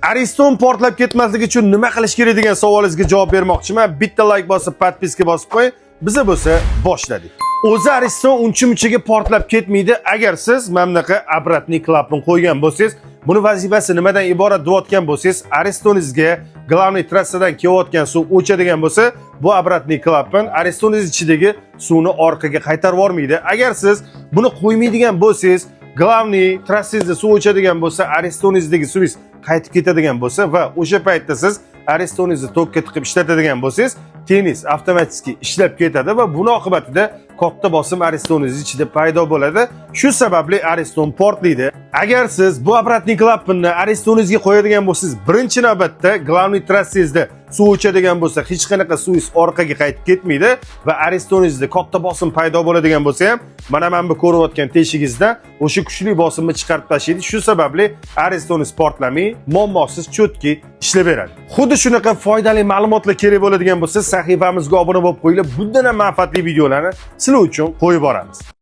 Ariston portlab ketmasligi uchun nima qilish kerak degan savolingizga javob bermoqchiman. Bitta like bosib, podpiska bosib qo'ying. Biza bo'lsa boshladik. O'zi Ariston uncha-munchaga portlab ketmaydi agar siz mana bunaqa обратный klapni qo'ygan bo'lsangiz. Buni vazifasi nimadan iborat deyotgan bo'lsangiz, Aristoningizga главный trassadan kelayotgan suv o'chadigan bo'lsa, bu обратный klapdan Aristoningiz ichidagi suvni orqaga qaytarib yormaydi. Agar siz buni qo'ymaydigan bo'lsangiz, главный trassangizda suv o'chadigan bo'lsa, Aristoningizdagi suvingiz qaytib ketadigan bo'lsa va o'sha paytda siz Aristoningizni tokka tiqib ishlatadigan bo'lsangiz, tennis avtomatik ishlab ketadi va buning oqibatida katta bosim Aristoningiz ichida paydo bo'ladi. Shu sababli Ariston portlaydi. Agar siz bu обратный klapni Aristoningizga qo'yadigan bo'lsangiz, birinchi navbatda главный trassangizda suv o'chadigan bo'lsa, hech qanaqa suvingiz orqaga qaytib ketmaydi va Aristoningizda katta bosim paydo bo'ladigan bo'lsa ham, mana bu ko'rayotgan teshigingizdan o'sha kuchli bosimni chiqarib tashlaydi. Shu sababli Aristoningiz portlamay, muammosiz chotki ishlayveradi. Xuddi shunaqa foydali ma'lumotlar kerak bo'ladigan bo'lsa, sahifamizga obuna bo'lib qo'yinglar. Bundan ham manfaatli videolarni sizlar uchun qo'yib boramiz.